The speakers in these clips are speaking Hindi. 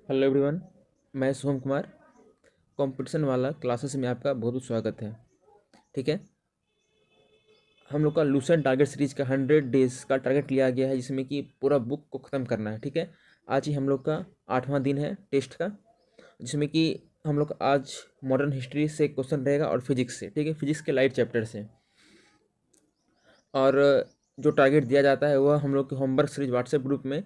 हेलो एवरीवन, मैं सोहम कुमार। कंपटीशन वाला क्लासेस में आपका बहुत बहुत स्वागत है। ठीक है, हम लोग का लूसेंट टारगेट सीरीज का 100 डेज का टारगेट लिया गया है, जिसमें कि पूरा बुक को ख़त्म करना है। ठीक है, आज ही हम लोग का 8वां दिन है टेस्ट का, जिसमें कि हम लोग आज मॉडर्न हिस्ट्री से क्वेश्चन रहेगा और फिजिक्स से। ठीक है, फिजिक्स के लाइट चैप्टर से। और जो टारगेट दिया जाता है वह हम लोग के होमवर्क सीरीज व्हाट्सएप ग्रुप में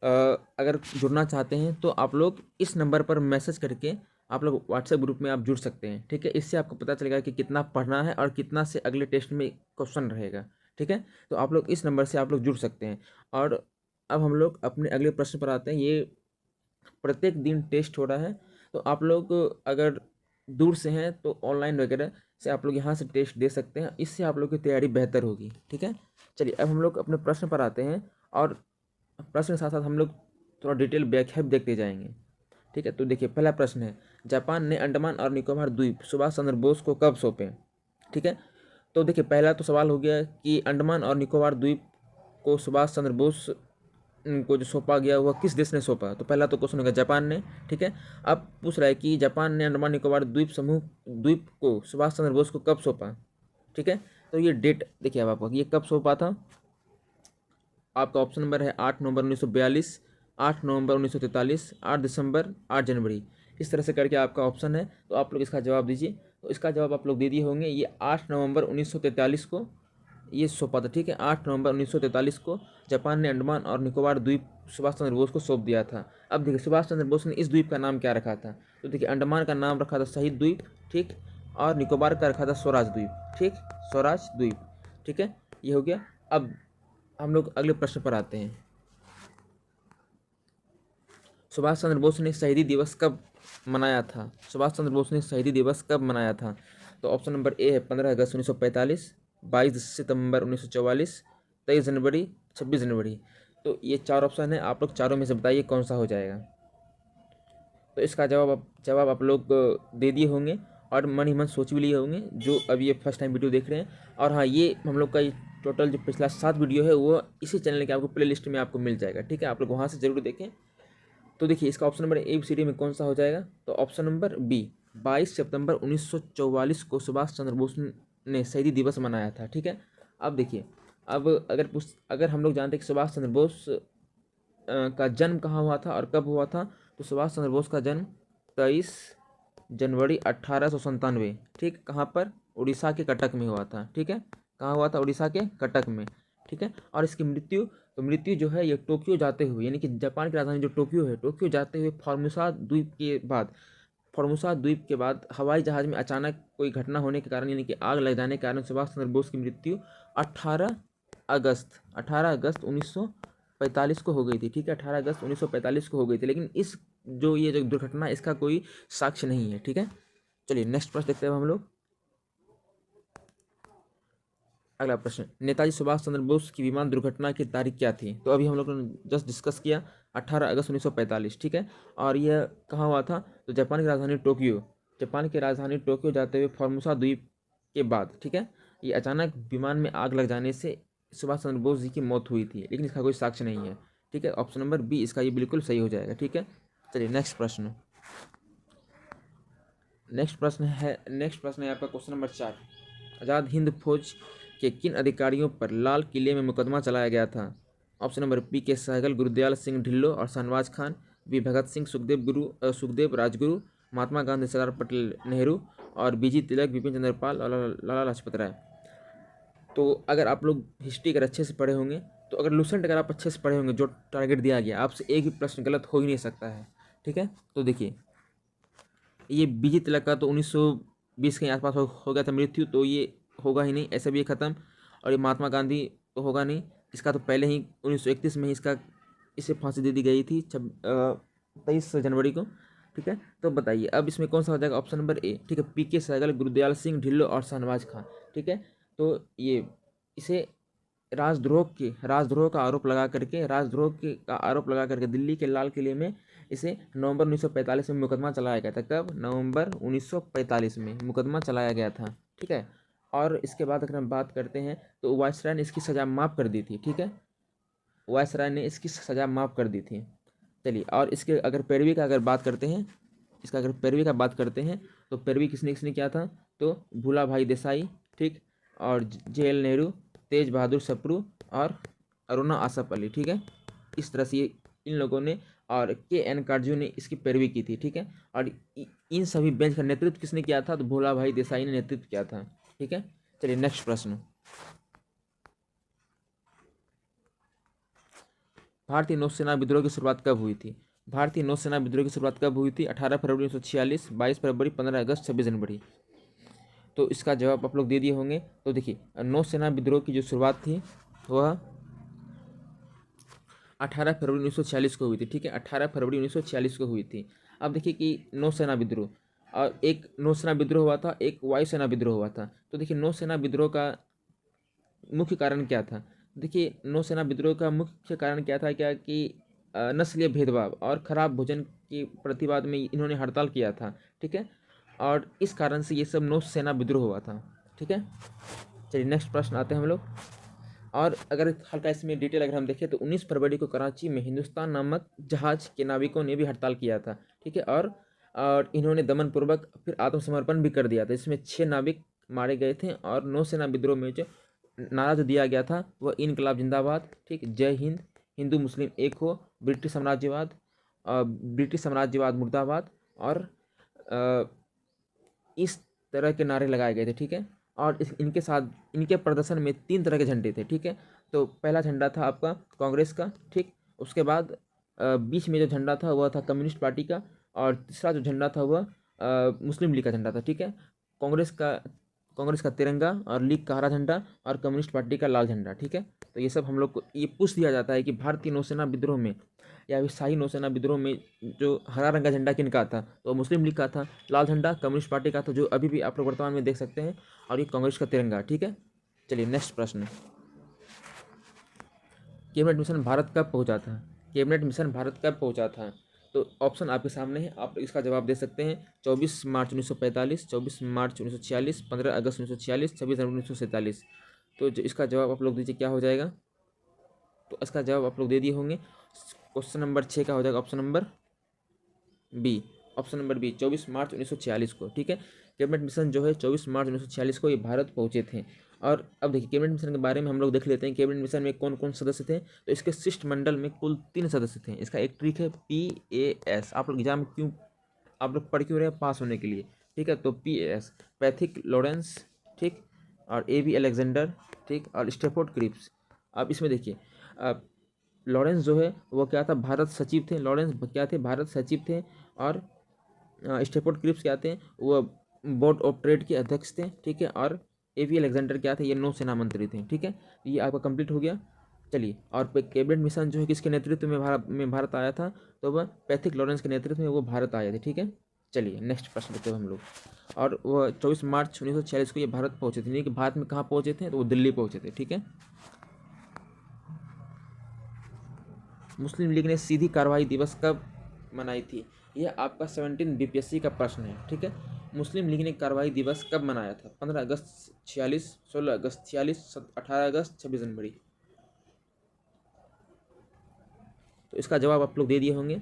अगर जुड़ना चाहते हैं तो आप लोग इस नंबर पर मैसेज करके आप लोग व्हाट्सएप ग्रुप में आप जुड़ सकते हैं। ठीक है, इससे आपको पता चलेगा कि कितना पढ़ना है और कितना से अगले टेस्ट में क्वेश्चन रहेगा। ठीक है, तो आप लोग इस नंबर से आप लोग जुड़ सकते हैं। और अब हम लोग अपने अगले प्रश्न पर आते हैं। ये प्रत्येक दिन टेस्ट हो रहा है, तो आप लोग अगर दूर से हैं तो ऑनलाइन वगैरह से आप लोग यहाँ से टेस्ट दे सकते हैं। इससे आप लोग की तैयारी बेहतर होगी। ठीक है, चलिए अब हम लोग अपने प्रश्न पर आते हैं, और प्रश्न के साथ साथ हम लोग थोड़ा डिटेल व्याख्या भी देखते जाएंगे। ठीक है, तो देखिए पहला प्रश्न है, जापान ने अंडमान और निकोबार द्वीप सुभाष चंद्र बोस को कब सौंपे। ठीक है, तो देखिए पहला तो सवाल हो गया कि अंडमान और निकोबार द्वीप को सुभाष चंद्र बोस को जो सौंपा गया वह किस देश ने सौंपा। तो पहला तो क्वेश्चन होगा जापान ने। ठीक है, अब पूछ रहा है कि जापान ने अंडमान निकोबार द्वीप को सुभाष चंद्र बोस को कब सौंपा। ठीक है, तो ये डेट देखिए अब आपको ये कब सौंपा था। आपका ऑप्शन नंबर है 8 नवंबर 1942, 8 नवंबर 1943, 8 दिसंबर, 8 जनवरी। इस तरह से करके आपका ऑप्शन है, तो आप लोग इसका जवाब दीजिए। तो इसका जवाब आप लोग दे दिए होंगे। ये 8 नवंबर 1943 को ये सौंपा था। ठीक है, 8 नवंबर 1943 को जापान ने अंडमान और निकोबार द्वीप सुभाष चंद्र बोस को सौंप दिया था। अब देखिए सुभाष चंद्र बोस ने इस द्वीप का नाम क्या रखा था। तो देखिए अंडमान का नाम रखा था शहीद द्वीप। ठीक, और निकोबार का रखा था स्वराज द्वीप। ठीक, स्वराज द्वीप। ठीक है, ये हो गया। अब हम लोग अगले प्रश्न पर आते हैं। सुभाष चंद्र बोस ने शहीदी दिवस कब मनाया था। सुभाष चंद्र बोस ने शहीदी दिवस कब मनाया था। तो ऑप्शन नंबर ए है 15 अगस्त 1945, 22 सितंबर 1944, 23 जनवरी, 26 जनवरी। तो ये चार ऑप्शन है, आप लोग चारों में से बताइए कौन सा हो जाएगा। तो इसका जवाब आप लोग दे दिए होंगे और मन ही मन सोच भी लिए होंगे, जो अभी ये फर्स्ट टाइम वीडियो देख रहे हैं। और हाँ, ये हम लोग का टोटल जो पिछला 7 वीडियो है वो इसी चैनल के आपको प्ले लिस्ट में आपको मिल जाएगा। ठीक है, आप लोग वहाँ से ज़रूर देखें। तो देखिए इसका option number A B C D में कौन सा हो जाएगा। तो ऑप्शन नंबर बी, 22 सितंबर 1944 को सुभाष चंद्र बोस ने शहीदी दिवस मनाया था। ठीक है, अब देखिए, अब अगर हम लोग जानते हैं कि सुभाष चंद्र बोस का जन्म कहाँ हुआ था और कब हुआ था, तो सुभाष चंद्र बोस का जन्म 23 जनवरी 1897। ठीक, कहाँ पर, उड़ीसा के कटक में हुआ था। ठीक है, कहाँ हुआ था, उड़ीसा के कटक में। ठीक है, और इसकी मृत्यु जो है ये टोक्यो जाते हुए, यानी कि जापान की राजधानी जो टोक्यो है, टोक्यो जाते हुए फॉर्मोसा द्वीप के बाद हवाई जहाज़ में अचानक कोई घटना होने के कारण, यानी कि आग लग जाने के कारण सुभाष चंद्र बोस की मृत्यु 18 अगस्त 1945 को हो गई थी। ठीक है, 18 अगस्त 1945 को हो गई थी। लेकिन ये जो दुर्घटना, इसका कोई साक्ष्य नहीं है। ठीक है, चलिए नेक्स्ट प्रश्न देखते हैं हम लोग। अगला प्रश्न, नेताजी सुभाष चंद्र बोस की विमान दुर्घटना की तारीख क्या थी। तो अभी हम लोग ने जस्ट डिस्कस किया 18 अगस्त 1945। ठीक है, और यह कहाँ हुआ था, तो जापान की राजधानी टोक्यो जाते हुए फॉर्मोसा द्वीप के बाद। ठीक है, ये अचानक विमान में आग लग जाने से सुभाष चंद्र बोस जी की मौत हुई थी, लेकिन इसका कोई साक्ष्य नहीं है। ठीक है, ऑप्शन नंबर बी इसका ये बिल्कुल सही हो जाएगा। ठीक है, चलिए नेक्स्ट प्रश्न है आपका क्वेश्चन नंबर 4। आज़ाद हिंद फौज के किन अधिकारियों पर लाल किले में मुकदमा चलाया गया था। ऑप्शन नंबर पी के सहगल, गुरुदयाल सिंह ढिल्लों और शाहनवाज खान, बी भगत सिंह, सुखदेव राजगुरु, महात्मा गांधी, सरदार पटेल नेहरू, और बीजी तिलक, बिपिन चंद्र पाल और लाला लाजपत राय। तो अगर आप लोग हिस्ट्री अगर अच्छे से पढ़े होंगे, तो अगर लूसेंट अगर आप अच्छे से पढ़े होंगे, जो टारगेट दिया गया आपसे एक भी प्रश्न गलत हो ही नहीं सकता है। ठीक है, तो देखिए ये बीजी तिलक का तो 1920 के आसपास हो गया था मृत्यु, तो ये होगा ही नहीं, ऐसे भी ये ख़त्म। और ये महात्मा गांधी तो होगा नहीं, इसका तो पहले ही 1931 में ही इसे फांसी दे दी गई थी 23 जनवरी को। ठीक है, तो बताइए अब इसमें कौन सा हो जाएगा। ऑप्शन नंबर ए। ठीक है, पी के सहगल, गुरुदयाल सिंह ढिल्लों और शाहनवाज खान। ठीक है, तो ये इसे राजद्रोह का आरोप लगा करके दिल्ली के लाल किले में इसे नवंबर 1945 में मुकदमा चलाया गया था। कब, नवंबर 1945 में मुकदमा चलाया गया था। ठीक है, और इसके बाद अगर हम बात करते हैं तो वायसराय ने इसकी सज़ा माफ़ कर दी थी। ठीक है, वायसराय ने इसकी सज़ा माफ़ कर दी थी। चलिए, और इसके अगर पैरवी का अगर बात करते हैं, इसका अगर पैरवी का बात करते हैं तो पैरवी किसने किसने किया था, तो भूला भाई देसाई, ठीक, और JL नेहरू, तेज बहादुर सप्रू और अरुणा आसफ अली, ठीक है। इस तरह से इन लोगों ने और KN काटजू ने इसकी पैरवी की थी, ठीक है। और इन सभी बेंच का नेतृत्व किसने किया था, तो भोला भाई देसाई ने नेतृत्व किया था, ठीक है। चलिए नेक्स्ट प्रश्न, भारतीय नौसेना विद्रोह की शुरुआत कब हुई थी। भारतीय नौसेना विद्रोह की शुरुआत कब हुई थी, 18 फरवरी 1946, 22 फरवरी, 15 अगस्त, 26 जनवरी। तो इसका जवाब आप लोग दे दिए होंगे। तो देखिए, नौसेना विद्रोह की जो शुरुआत थी वह 18 फरवरी 1946 को हुई थी, ठीक है। 18 फरवरी 1946 को हुई थी। अब देखिए कि नौसेना विद्रोह, और एक नौसेना विद्रोह हुआ था, एक वायुसेना विद्रोह हुआ था। तो देखिए, नौसेना विद्रोह का मुख्य कारण क्या था। देखिए, नौसेना विद्रोह का मुख्य कारण क्या था, क्या कि नस्लीय भेदभाव और खराब भोजन के प्रतिवाद में इन्होंने हड़ताल किया था, ठीक है। और इस कारण से ये सब नौसेना विद्रोह हुआ था, ठीक है। चलिए नेक्स्ट प्रश्न आते हैं हम लोग। और अगर हल्का इसमें डिटेल अगर हम देखें तो 19 फरवरी को कराची में हिंदुस्तान नामक जहाज के नाविकों ने भी हड़ताल किया था, ठीक है। और इन्होंने दमनपूर्वक फिर आत्मसमर्पण भी कर दिया था। इसमें 6 नाविक मारे गए थे। और नौसेना विद्रोह में जो नारा जो दिया गया था वह इनकलाब जिंदाबाद, ठीक, जय हिंद, हिंदू मुस्लिम एक हो, ब्रिटिश साम्राज्यवाद मुर्दाबाद, और इस तरह के नारे लगाए गए थे, ठीक है। और इनके साथ इनके प्रदर्शन में 3 तरह के झंडे थे, ठीक है। तो पहला झंडा था आपका कांग्रेस का, ठीक। उसके बाद बीच में जो झंडा था वह था कम्युनिस्ट पार्टी का। और तीसरा जो झंडा था वह मुस्लिम लीग का झंडा था, ठीक है। कांग्रेस का कांग्रेस का तिरंगा, और लीग का हरा झंडा, और कम्युनिस्ट पार्टी का लाल झंडा, ठीक है। तो ये सब हम लोग को ये पूछ दिया जाता है कि भारतीय नौसेना विद्रोह में या फिर शाही नौसेना विद्रोह में जो हरा रंग का झंडा किनका था, तो मुस्लिम लीग का था। लाल झंडा कम्युनिस्ट पार्टी का था, जो अभी भी आप लोग वर्तमान में देख सकते हैं। और ये कांग्रेस का तिरंगा, ठीक है। चलिए नेक्स्ट प्रश्न, कैबिनेट मिशन भारत कब पहुंचा था। कैबिनेट मिशन भारत कब पहुंचा था। तो ऑप्शन आपके सामने है, आप इसका जवाब दे सकते हैं। 24 मार्च 1945, 24 मार्च 1946, 15 अगस्त 1946, 26 जनवरी 1947। तो इसका जवाब आप लोग दीजिए क्या हो जाएगा। तो इसका जवाब आप लोग दे दिए होंगे। क्वेश्चन नंबर 6 का हो जाएगा option number B. Option number B 24 मार्च 1946 को, ठीक है। कैबिनेट मिशन जो है 24 मार्च 1946 को ये भारत पहुंचे थे। और अब देखिए, कैबिनेट मिशन के बारे में हम लोग देख लेते हैं। कैबिनेट मिशन में कौन कौन सदस्य थे। तो इसके शिष्टमंडल में कुल 3 सदस्य थे। इसका एक ट्रिक है PAS। आप लोग एग्जाम में क्यों आप लोग पढ़ क्यों रहे हैं, पास होने के लिए, ठीक है। तो PAS, पैथिक लॉरेंस, ठीक, और AB अलेक्जेंडर, ठीक, और स्टेफोर्ड क्रिप्स। अब इसमें देखिए, लॉरेंस जो है वो क्या था, भारत सचिव थे। लॉरेंस क्या थे, भारत सचिव थे। और स्टेफोर्ड क्रिप्स क्या थे, वो बोर्ड ऑफ ट्रेड के अध्यक्ष थे, ठीक है। और AB अलेक्जेंडर क्या थे, ये नौसेना मंत्री थे, ठीक है। ये आपका कंप्लीट हो गया। चलिए, और कैबिनेट मिशन जो है किसके नेतृत्व में भारत आया था, तो वह पैथिक लॉरेंस के नेतृत्व में वो भारत आए थे, ठीक है। चलिए नेक्स्ट प्रश्न देखते हैं हम लोग। और वह 24 मार्च 1946 को ये भारत पहुंचे थे। यानी कि भारत में कहाँ पहुंचे थे, तो वो दिल्ली पहुंचे थे, ठीक है। मुस्लिम लीग ने सीधी कार्रवाई दिवस कब मनाई थी। यह आपका 17 BPSC का प्रश्न है, ठीक है। मुस्लिम लीग ने कार्रवाई दिवस कब मनाया था, 15 अगस्त 46, 16 अगस्त 46, 18 अगस्त, 26 जनवरी। तो इसका जवाब आप लोग दे दिए होंगे।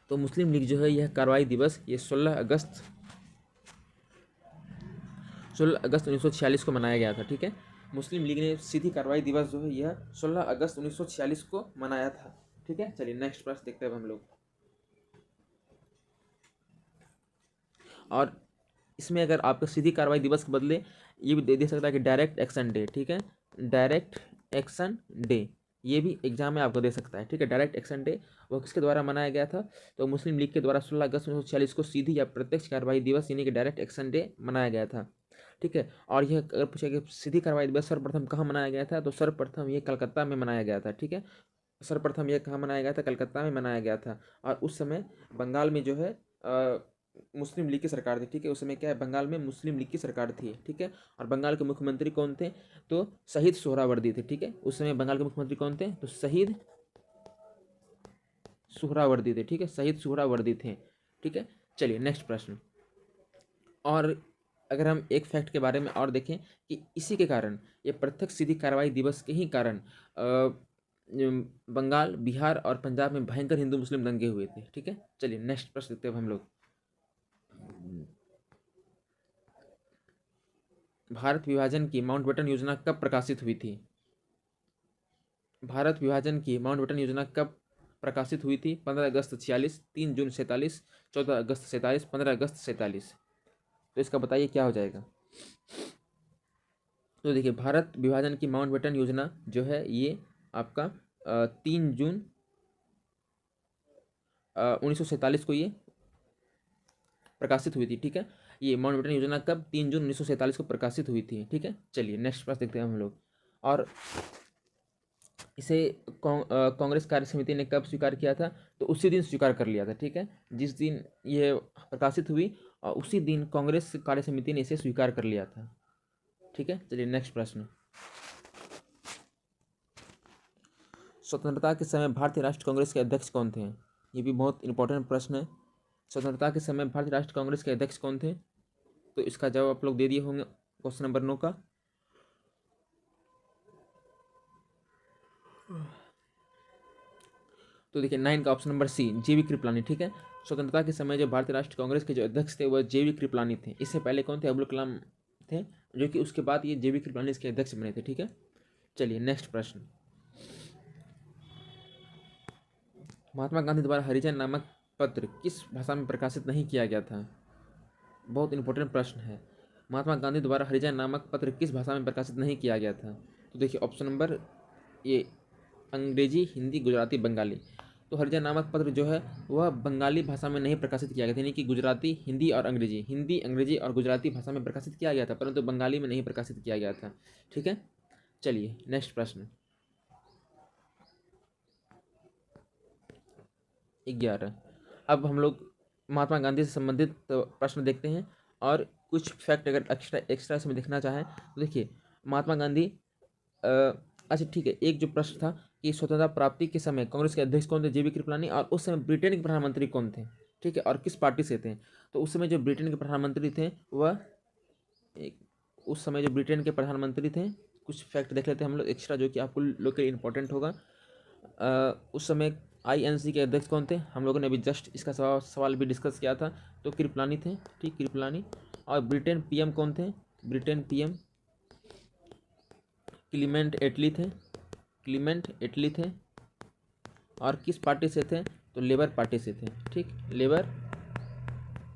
तो मुस्लिम लीग जो है यह कार्रवाई दिवस ये 16 अगस्त 1946 को मनाया गया था, ठीक है। मुस्लिम लीग ने सीधी कार्रवाई दिवस जो है यह 16 अगस्त 1946 को मनाया था, ठीक है। चलिए नेक्स्ट प्रश्न देखते हैं हम लोग। और इसमें अगर आपको सीधी कार्रवाई दिवस के बदले ये भी दे सकता है कि डायरेक्ट एक्शन डे, ठीक है। डायरेक्ट एक्शन डे ये भी एग्जाम में आपको दे सकता है, ठीक है। डायरेक्ट एक्शन डे वो किसके द्वारा मनाया गया था, तो मुस्लिम लीग के द्वारा 16 अगस्त 1946 को सीधी या प्रत्यक्ष कार्रवाई दिवस यानी कि डायरेक्ट एक्शन डे मनाया गया था, ठीक है। और यह अगर पूछा कि सीधी कार्रवाई दिवस सर्वप्रथम कहाँ मनाया गया था, तो सर्वप्रथम ये कलकत्ता में मनाया गया था, ठीक है। सर्वप्रथम यह कहाँ मनाया गया था, कलकत्ता में मनाया गया था। और उस समय बंगाल में जो है मुस्लिम लीग की सरकार थी, ठीक है। उस समय क्या है, बंगाल में मुस्लिम लीग की सरकार थी, ठीक है। और बंगाल के मुख्यमंत्री कौन थे, तो शहीद सोहरावर्दी थे, ठीक है। उस समय बंगाल के मुख्यमंत्री कौन थे, तो शहीद सोहरावर्दी थे, ठीक है। शहीद सोहरावर्दी थे, ठीक है। चलिए नेक्स्ट प्रश्न। और अगर हम एक फैक्ट के बारे में और देखें कि इसी के कारण ये प्रत्यक्ष सीधी कार्रवाई दिवस के ही कारण बंगाल, बिहार और पंजाब में भयंकर हिंदू मुस्लिम दंगे हुए थे। ठीक है, चलिए नेक्स्ट प्रश्न देखते हैं हम लोग। भारत विभाजन की माउंटबेटन योजना कब प्रकाशित हुई थी? भारत विभाजन की माउंटबेटन योजना कब प्रकाशित हुई थी? 15 अगस्त 46, 3 जून 47, 14 अगस्त 47, 15 अगस्त 47। तो इसका बताइए क्या हो जाएगा। तो देखिए, भारत विभाजन की माउंटबेटन योजना जो है ये आपका 3 जून 1947 को ये प्रकाशित हुई थी। ठीक है, ये माउंटबेटन योजना कब? 3 जून 1947 को प्रकाशित हुई थी। ठीक है, चलिए नेक्स्ट प्रश्न देखते हैं हम लोग। और इसे कांग्रेस कार्य समिति ने कब स्वीकार किया था? तो उसी दिन स्वीकार कर लिया था। ठीक है, जिस दिन ये प्रकाशित हुई और उसी दिन कांग्रेस कार्य समिति ने इसे स्वीकार कर लिया था। ठीक है, चलिए नेक्स्ट प्रश्न। स्वतंत्रता के समय भारतीय राष्ट्रीय कांग्रेस के अध्यक्ष कौन थे? ये भी बहुत इंपॉर्टेंट प्रश्न है। स्वतंत्रता के समय भारतीय राष्ट्रीय कांग्रेस के अध्यक्ष कौन थे? तो इसका जवाब आप लोग दे दिए होंगे क्वेश्चन नंबर 9 का। तो देखिए 9 का ऑप्शन नंबर सी, जेवी कृपलानी। ठीक है, स्वतंत्रता के समय जो भारतीय राष्ट्रीय कांग्रेस के जो अध्यक्ष थे वह जेवी कृपलानी थे। इससे पहले कौन थे? अब्दुल कलाम थे, जो कि उसके बाद ये जेवी कृपलानी इसके अध्यक्ष बने थे। ठीक है, चलिए नेक्स्ट प्रश्न। महात्मा गांधी द्वारा हरिजन नामक पत्र किस भाषा में प्रकाशित नहीं किया गया था? बहुत इंपॉर्टेंट प्रश्न है। महात्मा गांधी द्वारा हरिजन नामक पत्र किस भाषा में प्रकाशित नहीं किया गया था? तो देखिए ऑप्शन नंबर ये अंग्रेजी, हिंदी, गुजराती, बंगाली। तो हरिजन नामक पत्र जो है वह बंगाली भाषा में नहीं प्रकाशित किया गया था, यानी कि गुजराती, हिंदी और अंग्रेजी, हिंदी, अंग्रेजी और गुजराती भाषा में प्रकाशित किया गया था, परंतु बंगाली में नहीं प्रकाशित किया गया था। ठीक है, चलिए नेक्स्ट प्रश्न 11। अब हम लोग महात्मा गांधी से संबंधित प्रश्न देखते हैं और कुछ फैक्ट अगर एक्स्ट्रा इसमें देखना चाहें तो देखिए महात्मा गांधी अच्छा ठीक है, एक जो प्रश्न था कि स्वतंत्रता प्राप्ति के समय कांग्रेस के अध्यक्ष कौन थे? जेबी कृपलानी। और उस समय ब्रिटेन के प्रधानमंत्री कौन थे? ठीक है, और किस पार्टी से थे? तो उस समय जो ब्रिटेन के प्रधानमंत्री थे वह उस समय जो ब्रिटेन के प्रधानमंत्री थे, कुछ फैक्ट देख लेते हैं हम लोग एक्स्ट्रा जो कि आपको लोग के लिए इंपॉर्टेंट होगा। उस समय आईएनसी के अध्यक्ष कौन थे? हम लोगों ने अभी जस्ट इसका सवाल भी डिस्कस किया था, तो कृपलानी थे। ठीक, कृपलानी। और ब्रिटेन पीएम कौन थे? ब्रिटेन पीएम क्लीमेंट एटली थे। क्लीमेंट एटली थे। और किस पार्टी से थे? तो लेबर पार्टी से थे। ठीक, लेबर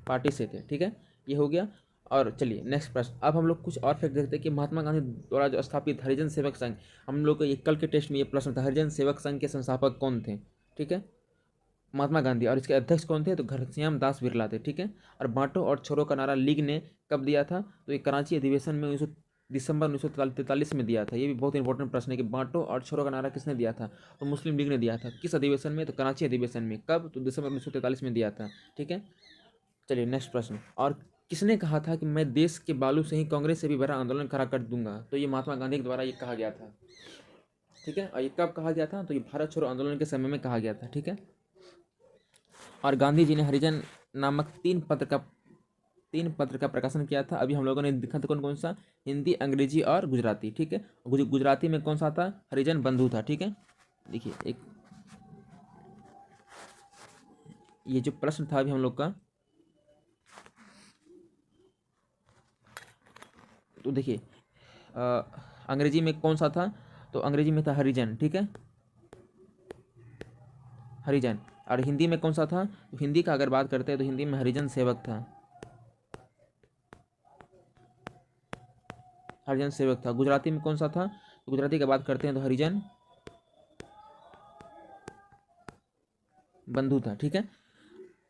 पार्टी से थे। ठीक है, ये हो गया। और चलिए नेक्स्ट प्रश्न। अब हम लोग कुछ और फैक्ट देखते हैं कि महात्मा गांधी द्वारा जो स्थापित हरिजन सेवक संघ, हम लोग को ये कल के टेस्ट में ये प्रश्न था, हरिजन सेवक संघ के संस्थापक कौन थे? ठीक है, महात्मा गांधी। और इसके अध्यक्ष कौन थे? तो घनश्याम दास बिरला थे। ठीक है, और बांटो और छोड़ो का नारा लीग ने कब दिया था? तो ये कराची अधिवेशन में दिसंबर 1943 में दिया था। ये भी बहुत इंपॉर्टेंट प्रश्न है कि बांटो और छोड़ो का नारा किसने दिया था? तो मुस्लिम लीग ने दिया था। किस अधिवेशन में? तो कराची अधिवेशन में। कब? तो दिसंबर 1943 में दिया था। ठीक है, चलिए नेक्स्ट प्रश्न। और किसने कहा था कि मैं देश के बालू से ही कांग्रेस से भी बड़ा आंदोलन खड़ा कर दूंगा? तो ये महात्मा गांधी के द्वारा ये कहा गया था। ठीक है, और ये कब कहा गया था? तो ये भारत छोड़ो आंदोलन के समय में कहा गया था। ठीक है, और गांधी जी ने हरिजन नामक तीन पत्र का प्रकाशन किया था। अभी हम लोगों ने देखा था कौन कौन सा? हिंदी, अंग्रेजी और गुजराती। ठीक है, गुजराती में कौन सा था? हरिजन बंधु था। ठीक है, देखिए एक ये जो प्रश्न था अभी हम लोग का, तो देखिए अंग्रेजी में कौन सा था? तो अंग्रेजी में था हरिजन। ठीक है, हरिजन। और हिंदी में कौन सा था? तो हिंदी का अगर बात करते हैं तो हिंदी में हरिजन सेवक था। हरिजन सेवक था। गुजराती में कौन सा था? तो गुजराती की बात करते हैं तो हरिजन बंधु था। ठीक है,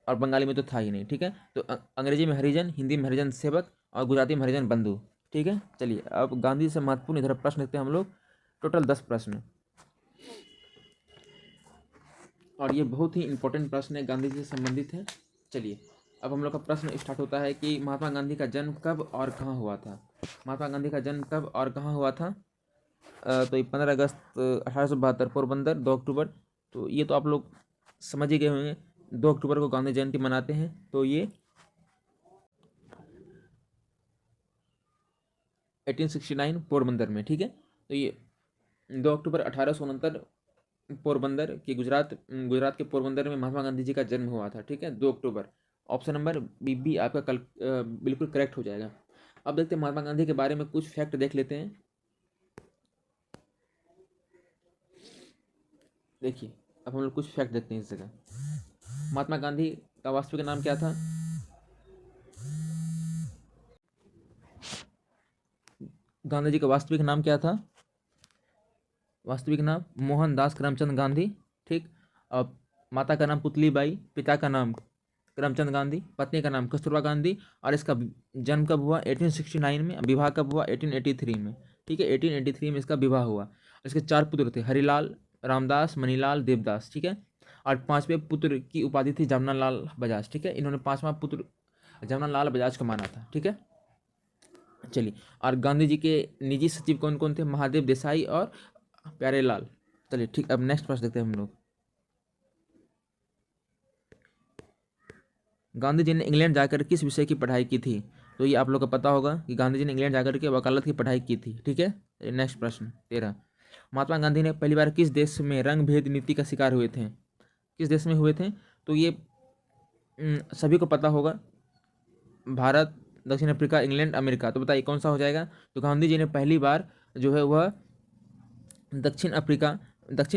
और बंगाली में तो था ही नहीं। ठीक है, तो अंग्रेजी में हरिजन, हिंदी में हरिजन सेवक और गुजराती में हरिजन बंधु। ठीक है, चलिए अब गांधी से महत्वपूर्ण इधर प्रश्न देखते हैं हम लोग, टोटल 10 प्रश्न। और ये बहुत ही इंपॉर्टेंट प्रश्न है, गांधी जी से संबंधित है। चलिए अब हम लोग का प्रश्न स्टार्ट होता है कि महात्मा गांधी का जन्म कब और कहाँ हुआ था? महात्मा गांधी का जन्म कब और कहाँ हुआ था? तो ये 15 अगस्त 1872 पोरबंदर, 2 अक्टूबर। तो ये तो आप लोग समझ ही गए होंगे, 2 अक्टूबर को गांधी जयंती मनाते हैं। तो ये 1869 पोरबंदर में। ठीक है, तो ये 2 अक्टूबर 1869 पोरबंदर की गुजरात के पोरबंदर में महात्मा गांधी जी का जन्म हुआ था। ठीक है, 2 अक्टूबर। ऑप्शन नंबर बी आपका कल बिल्कुल करेक्ट हो जाएगा। अब देखते हैं महात्मा गांधी के बारे में कुछ फैक्ट देख लेते हैं। देखिए, अब हम लोग कुछ फैक्ट देखते हैं इस जगह। महात्मा गांधी का वास्तविक नाम क्या था? गांधी जी का वास्तविक नाम क्या था? वास्तविक नाम मोहनदास करमचंद गांधी। ठीक। अब माता का नाम पुतलीबाई, पिता का नाम करमचंद गांधी, पत्नी का नाम कस्तूरबा गांधी। और इसका जन्म कब हुआ? 1869 में। विवाह कब हुआ? 1883 में। ठीक है, 1883 में इसका विवाह हुआ। इसके 4 पुत्र थे, हरिलाल, रामदास, मणिलाल, देवदास। ठीक है, और 5वें पुत्र की उपाधि थी जमनालाल बजाज। ठीक है, इन्होंने 5वां पुत्र जमनालाल बजाज को माना था। ठीक है, चलिए। और गांधी जी के निजी सचिव कौन कौन थे? महादेव देसाई और प्यारेलाल। चलिए ठीक, अब नेक्स्ट प्रश्न देखते हैं हम लोग। गांधी जी ने इंग्लैंड जाकर किस विषय की पढ़ाई की थी? तो ये आप लोग को पता होगा कि गांधी जी ने इंग्लैंड जाकर के वकालत की पढ़ाई की थी। ठीक है, नेक्स्ट प्रश्न 13। महात्मा गांधी ने पहली बार किस देश में रंग भेद नीति का शिकार हुए थे? किस देश में हुए थे? तो ये सभी को पता होगा, भारत, दक्षिण अफ्रीका, इंग्लैंड, अमेरिका। तो बताइए कौन सा हो जाएगा? तो गांधी जी ने पहली बार जो है वह दक्षिण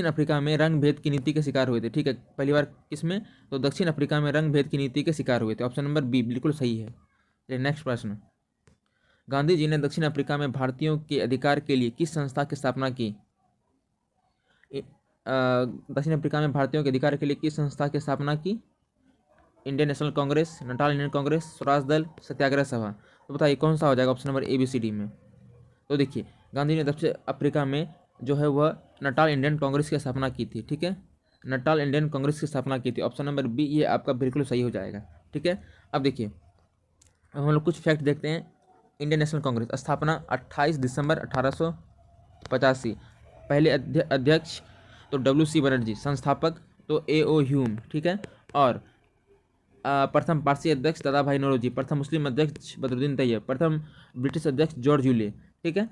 अफ्रीका में रंग भेद की नीति के शिकार हुए थे। ठीक है, पहली बार किसमें? तो दक्षिण अफ्रीका में रंग भेद की नीति के शिकार हुए थे। ऑप्शन नंबर बी बिल्कुल सही है। नेक्स्ट प्रश्न। गांधी जी ने दक्षिण अफ्रीका में भारतीयों के अधिकार के लिए किस संस्था की स्थापना की? दक्षिण अफ्रीका में भारतीयों के अधिकार के लिए किस संस्था की स्थापना की? Indian national Congress, Natal Indian Congress, Swaraj दल, सत्याग्रह सभा। तो बताइए कौन सा हो जाएगा ऑप्शन नंबर ABCD में? तो देखिए, गांधी ने दक्षिण अफ्रीका में जो है वह नटाल इंडियन कांग्रेस की स्थापना की थी। ठीक है, नटाल इंडियन कांग्रेस की स्थापना की थी। ऑप्शन नंबर बी ये आपका बिल्कुल सही हो जाएगा। ठीक है, अब देखिए, अब हम लोग कुछ फैक्ट देखते हैं। इंडियन नेशनल कांग्रेस स्थापना 28 दिसंबर 1885। पहले अध्यक्ष तो WC बनर्जी, संस्थापक तो AO ह्यूम। ठीक है, और प्रथम पारसी अध्यक्ष दादा भाई नौरोजी, प्रथम मुस्लिम अध्यक्ष बदरुद्दीन तैयब, प्रथम ब्रिटिश अध्यक्ष जॉर्ज यूले। ठीक है,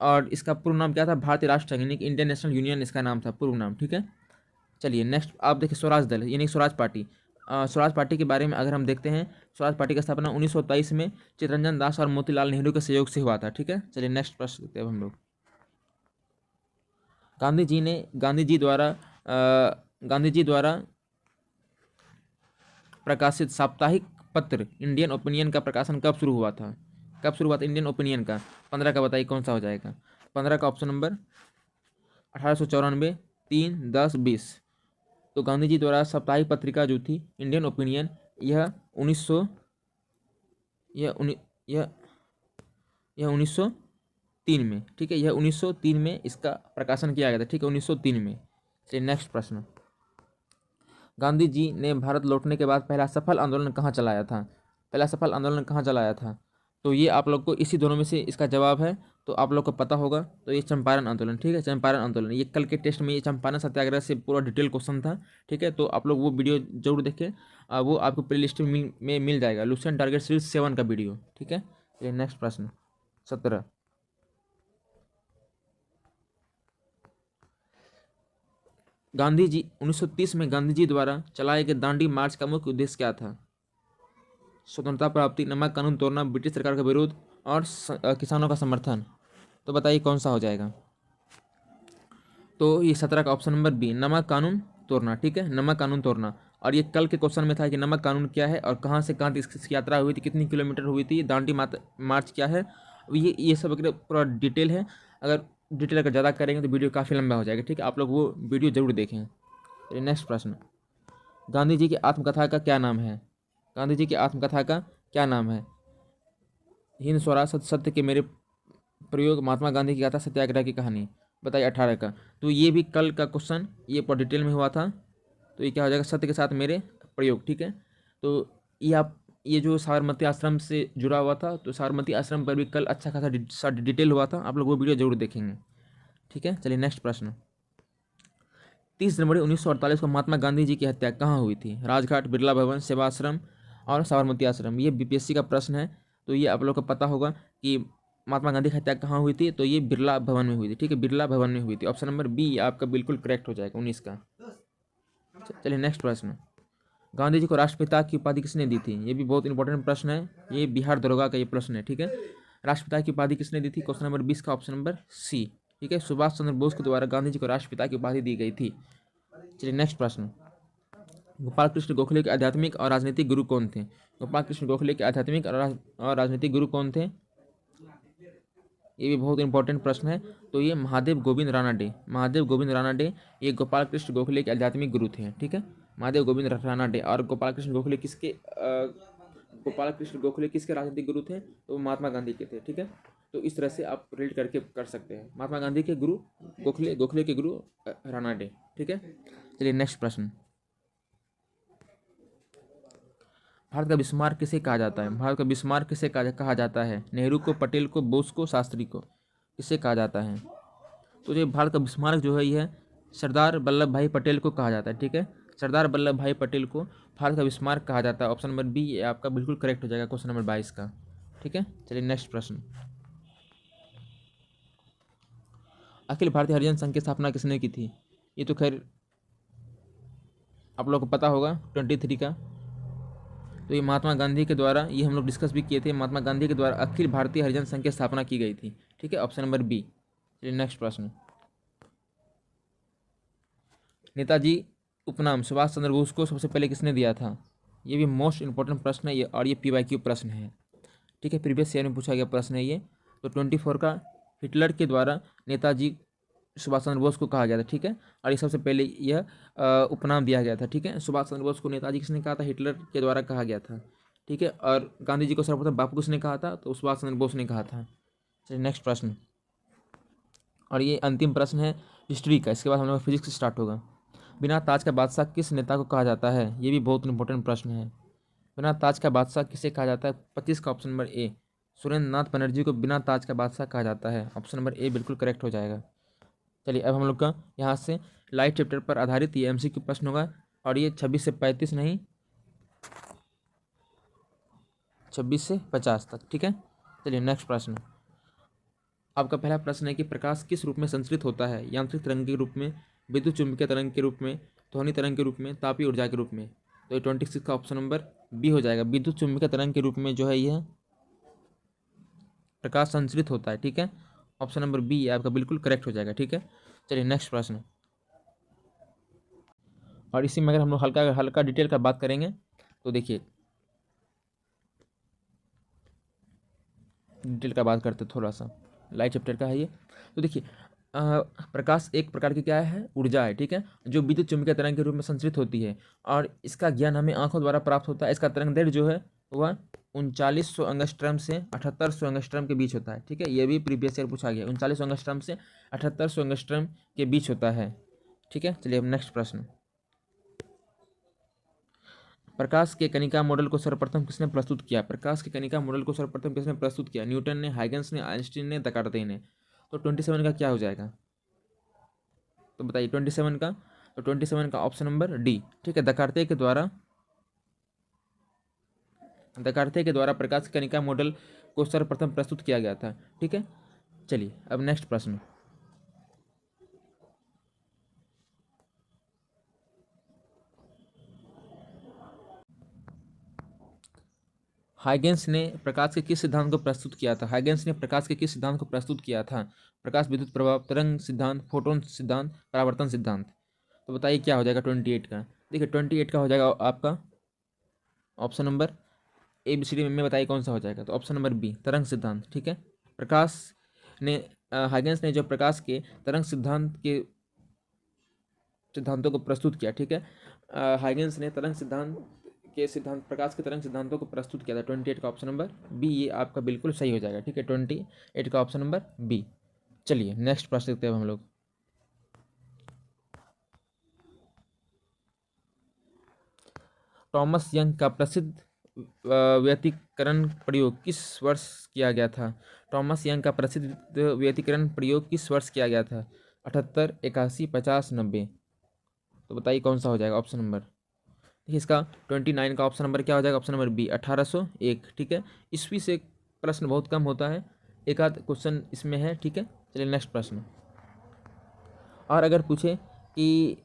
और इसका पूर्व नाम क्या था? भारतीय राष्ट्र संघ, यानी कि इंडियन नेशनल यूनियन इसका नाम था, पूर्व नाम। ठीक है, चलिए नेक्स्ट आप देखिए, स्वराज दल यानी स्वराज पार्टी। स्वराज पार्टी के बारे में अगर हम देखते हैं, स्वराज पार्टी का स्थापना 1923 में चित्तरंजन दास और मोतीलाल नेहरू के सहयोग से हुआ था। ठीक है, चलिए नेक्स्ट प्रश्न देखते हैं हम लोग। गांधी जी द्वारा प्रकाशित साप्ताहिक पत्र इंडियन ओपिनियन का प्रकाशन कब शुरू हुआ था? कब शुरू हुआ था इंडियन ओपिनियन का? 15 का बताइए कौन सा हो जाएगा? 15 का ऑप्शन नंबर 1894, 3, 10, 20। तो गांधी जी द्वारा साप्ताहिक पत्रिका जो थी इंडियन ओपिनियन, यह 1903 में। ठीक है, यह 1903 में इसका प्रकाशन किया गया था। ठीक है, 1903 में। चलिए नेक्स्ट प्रश्न। गांधी जी ने भारत लौटने के बाद पहला सफल आंदोलन कहाँ चलाया था? पहला सफल आंदोलन कहाँ चलाया था? तो ये आप लोग को इसी दोनों में से इसका जवाब है, तो आप लोग को पता होगा। तो ये चंपारण आंदोलन। ठीक है, चंपारण आंदोलन, ये कल के टेस्ट में ये चंपारण सत्याग्रह से पूरा डिटेल क्वेश्चन था। ठीक है, तो आप लोग वो वीडियो जरूर देखें, वो आपको प्ले लिस्ट में मिल जाएगा, लुसेंट टारगेट सीरीज 7 का वीडियो। ठीक है, ये नेक्स्ट प्रश्न 17। गांधी जी 1930 में गांधी जी द्वारा चलाए गए दांडी मार्च का मुख्य उद्देश्य क्या था? स्वतंत्रता प्राप्ति, नमक कानून तोड़ना, ब्रिटिश सरकार का विरोध और किसानों का समर्थन। तो बताइए कौन सा हो जाएगा? तो ये 17 का ऑप्शन नंबर बी, नमक कानून तोड़ना। ठीक है, नमक कानून तोड़ना। और ये कल के क्वेश्चन में था कि नमक कानून क्या है और कहाँ से कहाँ तक इसकी यात्रा हुई थी, कितनी किलोमीटर हुई थी, दांडी मार्च क्या है, ये सब पूरा डिटेल है। अगर डिटेल अगर ज़्यादा करेंगे तो वीडियो काफ़ी लंबा हो जाएगा। ठीक है, आप लोग वो वीडियो जरूर देखें। नेक्स्ट प्रश्न। गांधी जी की आत्मकथा का क्या नाम है? गांधी जी की आत्मकथा का क्या नाम है? हिंद स्वराज, सत्य के मेरे प्रयोग, महात्मा गांधी की गाथा, सत्याग्रह की कहानी। बताइए 18 का। तो ये भी कल का क्वेश्चन, ये पूरा डिटेल में हुआ था। तो ये क्या हो जाएगा? सत्य के साथ मेरे प्रयोग। ठीक है, तो ये जो साबरमती आश्रम से जुड़ा हुआ था, तो साबरमती आश्रम पर भी कल अच्छा खासा डिटेल हुआ था, आप लोग वो वीडियो जरूर देखेंगे। ठीक है, चलिए नेक्स्ट प्रश्न। 30 जनवरी 1948 को महात्मा गांधी जी की हत्या कहाँ हुई थी? राजघाट, बिरला भवन, सेवा आश्रम और साबरमती आश्रम। ये BPSC का प्रश्न है, तो ये आप लोग को पता होगा कि महात्मा गांधी की हत्या कहाँ हुई थी? तो ये बिरला भवन में हुई थी, ठीक है, बिरला भवन में हुई थी। ऑप्शन नंबर बी आपका बिल्कुल करेक्ट हो जाएगा 19 का। चलिए नेक्स्ट प्रश्न, गांधी जी को राष्ट्रपिता की उपाधि किसने दी थी? ये भी बहुत इंपॉर्टेंट प्रश्न है, ये बिहार दरोगा का ये प्रश्न है, ठीक है। राष्ट्रपिता की उपाधि किसने दी थी? क्वेश्चन नंबर 20 का ऑप्शन नंबर सी, ठीक है, सुभाष चंद्र बोस के द्वारा गांधी जी को राष्ट्रपिता की उपाधि दी गई थी। चलिए नेक्स्ट प्रश्न, गोपाल कृष्ण गोखले के आध्यात्मिक और राजनीतिक गुरु कौन थे? गोपाल कृष्ण गोखले के आध्यात्मिक और राजनीतिक गुरु कौन थे? ये भी बहुत इंपॉर्टेंट प्रश्न है। तो ये महादेव गोविंद रानाडे, महादेव गोविंद रानाडे ये गोपाल कृष्ण गोखले के आध्यात्मिक गुरु थे, ठीक है, महादेव गोविंद रानाडे। और गोपाल कृष्ण गोखले किसके राजनीतिक गुरु थे? तो महात्मा गांधी के थे, ठीक है। तो इस तरह से आप रिलेट करके कर सकते हैं, महात्मा गांधी के गुरु गोखले, गोखले के गुरु रानाडे, ठीक है। चलिए नेक्स्ट प्रश्न, भारत का बिस्मार्क किसे कहा जाता है? भारत का बिस्मार्क किसे कहा जाता है? नेहरू को, पटेल को, बोस को, शास्त्री को, किसे कहा जाता है? तो ये भारत का बिस्मार्क जो है यह सरदार वल्लभ भाई पटेल को कहा जाता है, ठीक है, सरदार वल्लभ भाई पटेल को भारत का बिस्मार्क कहा जाता है। ऑप्शन नंबर बी ये आपका बिल्कुल करेक्ट हो जाएगा क्वेश्चन नंबर 22 का, ठीक है। चलिए नेक्स्ट प्रश्न, अखिल भारतीय हरिजन संघ की स्थापना किसने की थी? ये तो खैर आप लोग को पता होगा 23 का। तो ये महात्मा गांधी के द्वारा, ये हम लोग डिस्कस भी किए थे, महात्मा गांधी के द्वारा अखिल भारतीय हरिजन संघ की स्थापना की गई थी, ठीक है, ऑप्शन नंबर बी। चलिए नेक्स्ट प्रश्न, नेताजी उपनाम सुभाष चंद्र बोस को सबसे पहले किसने दिया था? ये भी मोस्ट इंपॉर्टेंट प्रश्न है ये, और ये PYQ प्रश्न है, ठीक है, प्रीवियस ईयर में पूछा गया प्रश्न है ये। तो 24 का हिटलर के द्वारा नेताजी सुभाष चंद्र बोस को कहा गया था, ठीक है, और ये सबसे पहले यह उपनाम दिया गया था, ठीक है। सुभाष चंद्र बोस को नेताजी किसने कहा था? हिटलर के द्वारा कहा गया था, ठीक है। और गांधी जी को सर्वप्रथम बापू किसने कहा था? तो सुभाष चंद्र बोस ने कहा था। चलिए नेक्स्ट प्रश्न, और ये अंतिम प्रश्न है हिस्ट्री का, इसके बाद हम लोग फिजिक्स स्टार्ट होगा। बिना ताज का बादशाह किस नेता को कहा जाता है? ये भी बहुत इंपॉर्टेंट प्रश्न है। बिना ताज का बादशाह किसे कहा जाता है? 25 का ऑप्शन नंबर ए, सुरेंद्र नाथ बनर्जी को बिना ताज का बादशाह कहा जाता है। ऑप्शन नंबर ए बिल्कुल करेक्ट हो जाएगा। चलिए अब हम लोग का यहाँ से लाइफ चैप्टर पर आधारित ये MCQ प्रश्न होगा, और ये 26 से 35 नहीं, 26 से 50 तक, ठीक है। चलिए नेक्स्ट प्रश्न, आपका पहला प्रश्न है कि प्रकाश किस रूप में संचरित होता है? यांत्रिक तरंग के रूप में, विद्युत चुंबकीय तरंग के रूप में, ध्वनि तरंग के रूप में, तापीय ऊर्जा के रूप में। तो ये 26 का ऑप्शन नंबर बी हो जाएगा, विद्युत चुंबकीय तरंग के रूप में जो है यह प्रकाश संचरित होता है, ठीक है। ऑप्शन नंबर बी आपका बिल्कुल करेक्ट हो जाएगा, ठीक है। चलिए नेक्स्ट प्रश्न, और इसी में अगर हम लोग हल्का हल्का डिटेल का बात करेंगे तो देखिए, डिटेल का बात करते थोड़ा सा, लाइट चैप्टर का है ये। तो देखिए प्रकाश एक प्रकार की क्या है? ऊर्जा है, ठीक है, जो विद्युत चुंबकीय तरंग के रूप में संचरित होती है, और इसका ज्ञान हमें आंखों द्वारा प्राप्त होता है। इसका तरंग दैर्ध्य जो है वह 3900 एंगस्ट्रम से 7800 एंगस्ट्रम के बीच होता है, ठीक है, ये भी प्रीवियस ईयर पूछा गया, 3900 एंगस्ट्रम से 7800 एंगस्ट्रम के बीच होता है, ठीक है। चलिए अब नेक्स्ट प्रश्न, प्रकाश के कणिका मॉडल को सर्वप्रथम किसने प्रस्तुत किया? प्रकाश के कणिका मॉडल को सर्वप्रथम किसने प्रस्तुत किया? न्यूटन ने, हाइगन्स ने, आइंस्टीन ने, दकार्ते ने। तो 27 का क्या हो जाएगा? तो बताइए 27 का, तो 27 का ऑप्शन नंबर डी, ठीक है, दकार्ते के द्वारा प्रकाश के कणिका मॉडल को सर्वप्रथम प्रस्तुत किया गया था, ठीक है। चलिए अब नेक्स्ट प्रश्न, हाइगेंस ने प्रकाश के किस सिद्धांत को प्रस्तुत किया था? हाइगेंस ने प्रकाश के किस सिद्धांत को प्रस्तुत किया था? प्रकाश विद्युत प्रभाव, तरंग सिद्धांत, फोटोन सिद्धांत, परावर्तन सिद्धांत। तो बताइए क्या हो जाएगा 28 का? देखिए 28 का हो जाएगा आपका ऑप्शन नंबर ABCD में बताइए कौन सा हो जाएगा। तो ऑप्शन नंबर बी, तरंग सिद्धांत, ठीक है। प्रकाश ने हाइगेंस ने जो प्रकाश के तरंग सिद्धांत के सिद्धांतों को प्रस्तुत किया, ठीक है, हाइगेंस ने तरंग सिद्धांत प्रकाश के तरंग सिद्धांतों को प्रस्तुत किया था। 28 का ऑप्शन नंबर बी ये आपका बिल्कुल सही हो जाएगा, ठीक है, 28 का ऑप्शन नंबर बी। चलिए नेक्स्ट प्रश्न देखते हैं हम लोग, टॉमस यंग का प्रसिद्ध व्यतिकरण प्रयोग किस वर्ष किया गया था? टॉमस यंग का प्रसिद्ध व्यतिकरण प्रयोग किस वर्ष किया गया था? 78, 81, 50, 90। तो बताइए कौन सा हो जाएगा ऑप्शन नंबर? देखिए इसका 29 का ऑप्शन नंबर क्या हो जाएगा? ऑप्शन नंबर बी, 1801, ठीक है। ईस्वी से प्रश्न बहुत कम होता है, एक आध क्वेश्चन इसमें है, ठीक है। चलिए नेक्स्ट प्रश्न। और अगर पूछे कि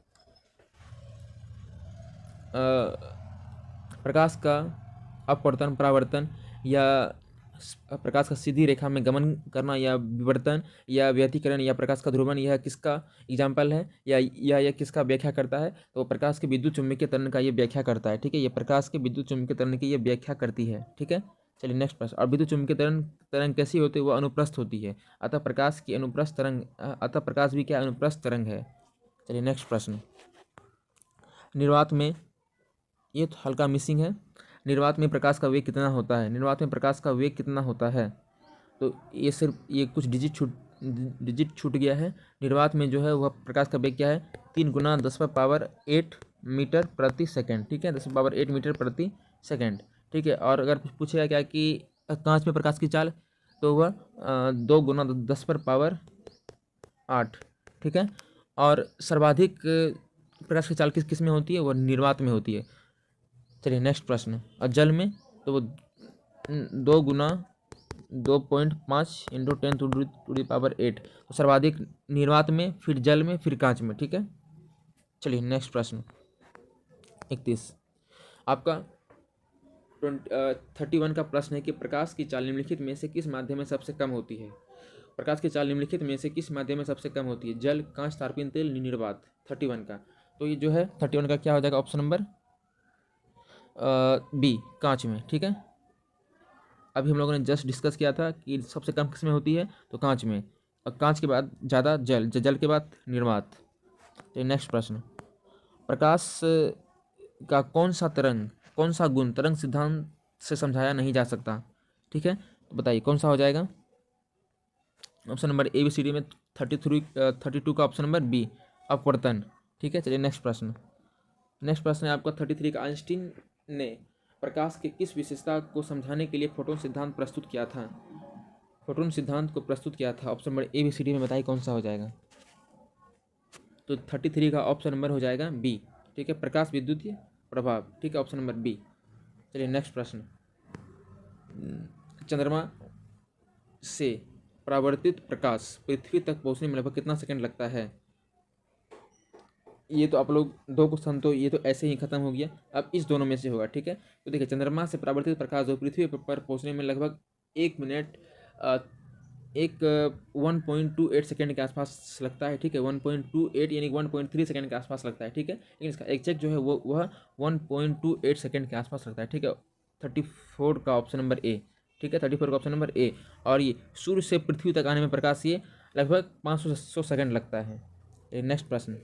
प्रकाश का अपवर्तन, परावर्तन या प्रकाश का सीधी रेखा में गमन करना या विवर्तन या व्यतिकरण या प्रकाश का ध्रुवण, यह किसका एग्जाम्पल है या यह किसका व्याख्या करता है? तो प्रकाश के विद्युत चुम्बकीय त्वरण का ये व्याख्या करता है, ठीक है। ये प्रकाश के विद्युत चुम्बकीय त्वरण की ये व्याख्या करती है, ठीक है। चलिए नेक्स्ट प्रश्न। और विद्युत चुम्बकीय तरंग कैसी होती है? वो अनुप्रस्थ होती है। अतः प्रकाश की अनुप्रस्थ तरंग, अतः प्रकाश भी क्या अनुप्रस्थ तरंग है। चलिए नेक्स्ट प्रश्न। निर्वात में, ये तो हल्का मिसिंग है। निर्वात में प्रकाश का वेग कितना होता है? निर्वात में प्रकाश का वेग कितना होता है? तो ये सिर्फ ये कुछ डिजिट छूट गया है। निर्वात में जो है वह प्रकाश का वेग क्या है? 3 गुना 10⁻8 मीटर प्रति सेकंड, ठीक है। 10⁻8 मीटर प्रति सेकंड, ठीक है। और अगर पूछेगा क्या कि कांच में प्रकाश की चाल, तो वह 2 गुना 10⁻8, ठीक है। और सर्वाधिक प्रकाश की चाल किस में होती है? वह निर्वात में होती है। चलिए नेक्स्ट प्रश्न। और जल में तो वो 2 गुना 2.5 इंटू 10⁸ तो सर्वाधिक निर्वात में, फिर जल में, फिर कांच में, ठीक है। चलिए नेक्स्ट प्रश्न 31 आपका 31 का प्रश्न है कि प्रकाश की चाल निम्नलिखित में से किस माध्यम में सबसे कम होती है? प्रकाश की चाल निम्नलिखित में से किस माध्यम में सबसे कम होती है? जल, कांच, तारपीन तेल, निर्वात। 31 का, तो ये जो है 31 का क्या हो जाएगा? ऑप्शन नंबर बी, कांच में, ठीक है। अभी हम लोगों ने जस्ट डिस्कस किया था कि सबसे कम किस में होती है, तो कांच में। और कांच के बाद ज़्यादा जल, जल के बाद निर्वात। तो नेक्स्ट प्रश्न। प्रकाश का कौन सा तरंग, कौन सा गुण तरंग सिद्धांत से समझाया नहीं जा सकता, ठीक है। तो बताइए कौन सा हो जाएगा? Option number A B C D में 32 का ऑप्शन नंबर बी, अपवर्तन, ठीक है। चलिए नेक्स्ट प्रश्न। नेक्स्ट प्रश्न है आपका 33 का। आइंस्टीन ने प्रकाश के किस विशेषता को समझाने के लिए फोटोन सिद्धांत प्रस्तुत किया था? फोटोन सिद्धांत को प्रस्तुत किया था। Option number A B C D में बताइए कौन सा हो जाएगा? तो 33 का ऑप्शन नंबर हो जाएगा बी, ठीक है। प्रकाश विद्युतीय प्रभाव, ठीक है, ऑप्शन नंबर बी। चलिए नेक्स्ट प्रश्न। चंद्रमा से परावर्तित प्रकाश पृथ्वी तक पहुंचने में लगभग कितना सेकंड लगता है? ये तो आप लोग दो क्वेश्चन तो ये तो ऐसे ही खत्म हो गया। अब इस दोनों में से होगा, ठीक है। तो देखिए, चंद्रमा से परावर्तित प्रकाश जो पृथ्वी पर पहुंचने में लगभग 1 मिनट 1.28 सेकंड के आसपास लगता है, ठीक है। 1.28 यानी 1.3 सेकंड के आसपास लगता है, ठीक है। लेकिन इसका एग्जैक्ट जो है वह 1.28 सेकंड के आसपास लगता है, ठीक है। 34 का ऑप्शन नंबर ए, ठीक है। 34 का ऑप्शन नंबर ए। और ये सूर्य से पृथ्वी तक आने में प्रकाश ये लगभग 500 सेकंड लगता है। नेक्स्ट प्रश्न।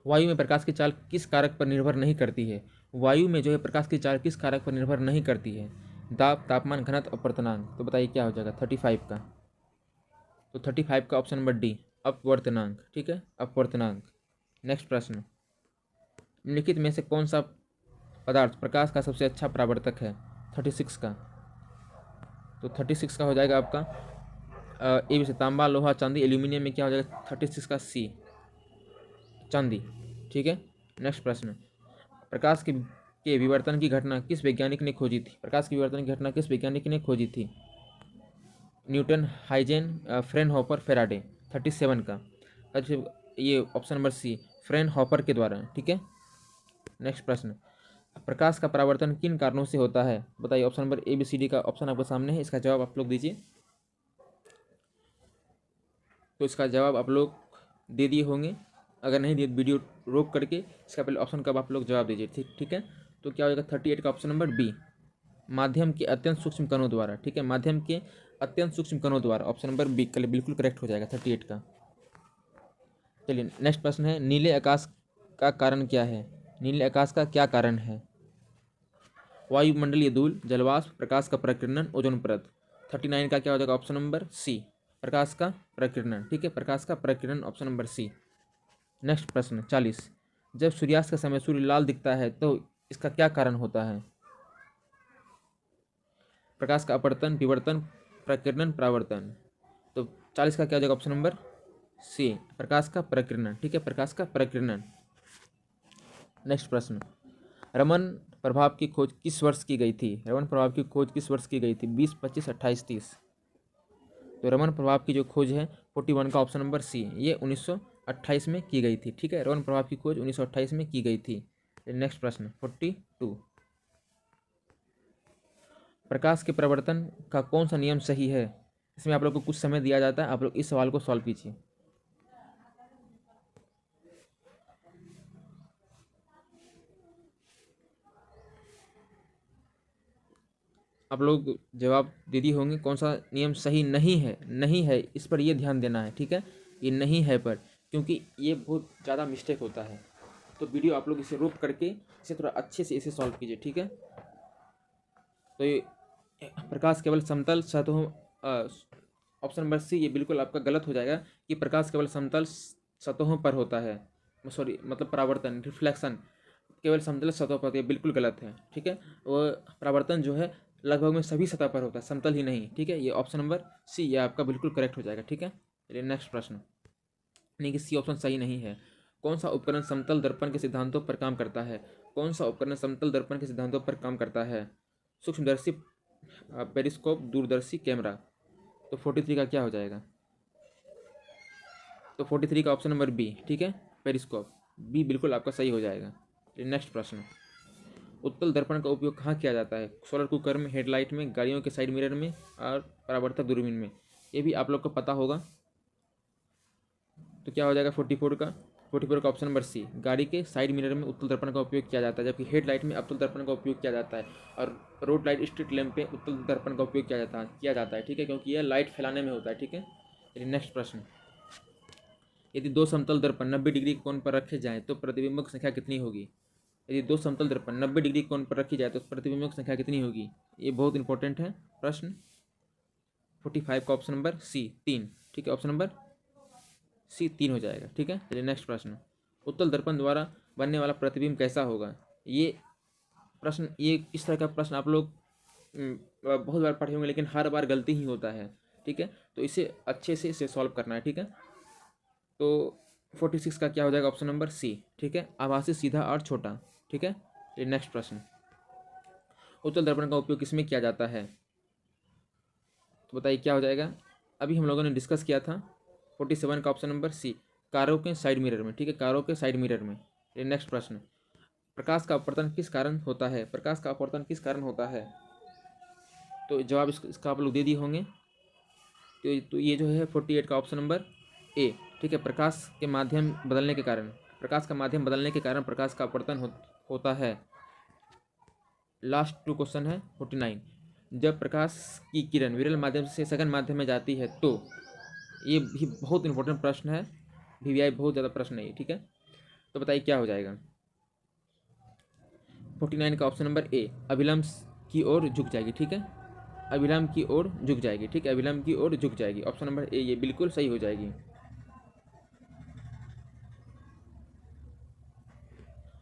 वायु में प्रकाश की चाल किस कारक पर निर्भर नहीं करती है? वायु में जो है प्रकाश की चाल किस कारक पर निर्भर नहीं करती है? दाब, तापमान, घनत्व, अपवर्तनांक। तो बताइए क्या हो जाएगा 35 का? तो 35 का ऑप्शन नंबर डी, अपवर्तनांक, ठीक है, अपवर्तनांक। नेक्स्ट प्रश्न। निम्नलिखित में से कौन सा पदार्थ प्रकाश का सबसे अच्छा परावर्तक है? 36 का। तो 36 का हो जाएगा आपका ए बी से तांबा, लोहा, चांदी। एल्यूमिनियम में क्या हो जाएगा? 36 का सी, चांदी, ठीक है। नेक्स्ट प्रश्न। प्रकाश के विवर्तन की घटना किस वैज्ञानिक ने खोजी थी? प्रकाश के विवर्तन की घटना किस वैज्ञानिक ने खोजी थी? Newton, Huygens, फ्रेनहोफर, Faraday. 37 का ये ऑप्शन नंबर सी, फ्रेनहोफर के द्वारा, ठीक है। नेक्स्ट प्रश्न। प्रकाश का परावर्तन किन कारणों से होता है? बताइए। Option number A B C D का ऑप्शन आपके सामने है, इसका जवाब आप लोग दीजिए। तो इसका जवाब आप लोग दे दिए होंगे। अगर नहीं दिए वीडियो रोक करके इसका पहले ऑप्शन का आप लोग जवाब दीजिए, ठीक है। तो क्या हो जाएगा 38 का ऑप्शन नंबर बी, माध्यम के अत्यंत सूक्ष्म कणों द्वारा, ठीक है। माध्यम के अत्यंत सूक्ष्म कणों द्वारा, ऑप्शन नंबर बी कल बिल्कुल करेक्ट हो जाएगा 38 का। चलिए नेक्स्ट प्रश्न है। नीले आकाश का कारण क्या है? नीले आकाश का क्या कारण है? वायुमंडलीय धूल, जलवाष्प, प्रकाश का प्रकीर्णन, ओजोन परत। 39 का क्या हो जाएगा? ऑप्शन नंबर सी, प्रकाश का प्रकीर्णन, ठीक है, प्रकाश का प्रकीर्णन, ऑप्शन नंबर सी। नेक्स्ट प्रश्न 40। जब सूर्यास्त के समय सूर्य लाल दिखता है तो इसका क्या कारण होता है? प्रकाश का अपवर्तन, विवर्तन, प्रकीर्णन, परावर्तन। तो 40 का क्या हो जाएगा? ऑप्शन नंबर सी, प्रकाश का प्रकीर्णन, ठीक है, प्रकाश का प्रकीर्णन। नेक्स्ट प्रश्न। रमन प्रभाव की खोज किस वर्ष की गई थी? रमन प्रभाव की खोज किस वर्ष की गई थी? 20, 25, 28, 30। तो रमन प्रभाव की जो खोज है 41 का ऑप्शन नंबर सी, ये 1928 में की गई थी। ठीक है, रमन प्रभाव की खोज 1928 में की गई थी। नेक्स्ट प्रश्न 42, प्रकाश के प्रवर्तन का कौन सा नियम सही है? इसमें आप लोग को कुछ समय दिया जाता है, आप लोग इस सवाल को सॉल्व कीजिए। आप लोग जवाब दे दिए होंगे कौन सा नियम सही नहीं है। नहीं है इस पर ये ध्यान देना है, ठीक है, ये नहीं है पर, क्योंकि ये बहुत ज़्यादा मिस्टेक होता है। तो वीडियो आप लोग इसे रोक करके इसे थोड़ा अच्छे से इसे सॉल्व कीजिए, ठीक है। तो ये प्रकाश केवल समतल सतहों, ऑप्शन नंबर सी ये बिल्कुल आपका गलत हो जाएगा कि प्रकाश केवल समतल सतहों पर होता है। सॉरी, मतलब परावर्तन, रिफ्लेक्शन केवल समतल सतह पर होती है, बिल्कुल गलत है। ठीक है, वो परावर्तन जो है लगभग में सभी सतह पर होता है, समतल ही नहीं। ठीक है, ये ऑप्शन नंबर सी ये आपका बिल्कुल करेक्ट हो जाएगा। ठीक है, चलिए नेक्स्ट प्रश्न, यानी कि सी ऑप्शन सही नहीं है। कौन सा उपकरण समतल दर्पण के सिद्धांतों पर काम करता है? कौन सा उपकरण समतल दर्पण के सिद्धांतों पर काम करता है? सूक्ष्मदर्शी, पेरिस्कोप, दूरदर्शी, कैमरा। तो 43 का क्या हो जाएगा? तो 43 का ऑप्शन नंबर बी, ठीक है, पेरिस्कोप, बी बिल्कुल आपका सही हो जाएगा। नेक्स्ट प्रश्न, उत्तल दर्पण का उपयोग कहाँ किया जाता है? सोलर कुकर में, हेडलाइट में, गाड़ियों के साइड मिरर में और परावर्तक दूरबीन में। ये भी आप लोग को पता होगा। तो क्या हो जाएगा 44 का ऑप्शन नंबर सी, गाड़ी के साइड मिरर में उत्तल दर्पण का उपयोग किया जाता है, जबकि हेडलाइट में अवतल दर्पण का उपयोग किया जाता है, और रोड लाइट, स्ट्रीट लैंप पे उत्तल दर्पण का उपयोग किया जाता है। ठीक है, क्योंकि यह लाइट फैलाने में होता है। ठीक है, चलिए नेक्स्ट प्रश्न, यदि दो समतल दर्पण 90 डिग्री कोण पर रखे जाएं तो प्रतिबिंबक संख्या कितनी होगी? यदि दो समतल दर्पण 90 डिग्री कोण पर रखी जाए तो प्रतिबिंबक संख्या कितनी होगी? ये बहुत इंपॉर्टेंट है प्रश्न। 45 का ऑप्शन नंबर सी, 3। ठीक है, ऑप्शन नंबर सी 3 हो जाएगा। ठीक है, चलिए नेक्स्ट प्रश्न, उत्तल दर्पण द्वारा बनने वाला प्रतिबिंब कैसा होगा? ये प्रश्न, ये इस तरह का प्रश्न आप लोग बहुत बार पढ़े होंगे, लेकिन हर बार गलती ही होता है। ठीक है, तो इसे अच्छे से इसे सॉल्व करना है। ठीक है, तो 46 का क्या हो जाएगा? Option number C. ठीक है, आभासी, सीधा और छोटा। ठीक है, ये नेक्स्ट प्रश्न, उत्तल दर्पण का उपयोग किसमें किया जाता है? तो बताइए क्या हो जाएगा? अभी हम लोगों ने डिस्कस किया था 47 का ऑप्शन नंबर सी, कारों के साइड मिरर में। ठीक है, कारों के साइड मिरर में। ये नेक्स्ट प्रश्न, प्रकाश का अपवर्तन किस कारण होता है? प्रकाश का अपवर्तन किस कारण होता है? तो जवाब इसका आप लोग दे दिए होंगे। तो ये जो है 48 का ऑप्शन नंबर ए। ठीक है, प्रकाश के माध्यम बदलने के कारण, प्रकाश का माध्यम बदलने के कारण प्रकाश का अपवर्तन होता है। लास्ट 2 क्वेश्चन है 49, जब प्रकाश की किरण विरल माध्यम से सघन माध्यम में जाती है तो, ये भी बहुत इंपॉर्टेंट प्रश्न है, VVI बहुत ज़्यादा प्रश्न है ये। ठीक है, तो बताइए क्या हो जाएगा? 49 का ऑप्शन नंबर ए, अभिलंब की ओर झुक जाएगी। ठीक है, अभिलंब की ओर झुक जाएगी। ठीक है, अभिलंब की ओर झुक जाएगी, ऑप्शन नंबर ए ये बिल्कुल सही हो जाएगी।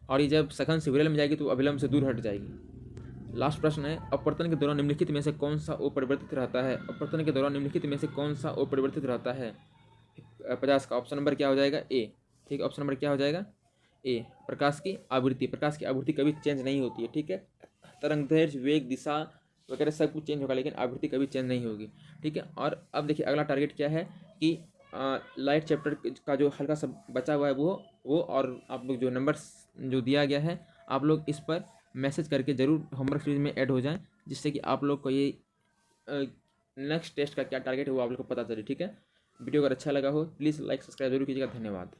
और ये जब सघन से विरल में जाएगी तो अभिलंब से दूर हट जाएगी। लास्ट प्रश्न है, अपवर्तन के दौरान निम्नलिखित में से कौन सा अपरिवर्तित रहता है? अपवर्तन के दौरान निम्नलिखित में से कौन सा अपरिवर्तित रहता है? 50 का ऑप्शन नंबर क्या हो जाएगा? ए। ठीक है, ऑप्शन नंबर क्या हो जाएगा? ए, प्रकाश की आवृत्ति। प्रकाश की आवृत्ति कभी चेंज नहीं होती है। ठीक है, तरंगदैर्घ्य, वेग, दिशा वगैरह सब कुछ चेंज होगा, लेकिन आवृत्ति कभी चेंज नहीं होगी। ठीक है, और अब देखिए अगला टारगेट क्या है कि लाइट चैप्टर का जो हल्का सा बचा हुआ है वो और आप लोग जो नंबर्स जो दिया गया है आप लोग इस पर मैसेज करके ज़रूर होमवर्क सीरीज में ऐड हो जाएं, जिससे कि आप लोग को ये नेक्स्ट टेस्ट का क्या टारगेट है वो आप लोग को पता चले। ठीक है, वीडियो अगर अच्छा लगा हो प्लीज़ लाइक सब्सक्राइब जरूर कीजिएगा। धन्यवाद।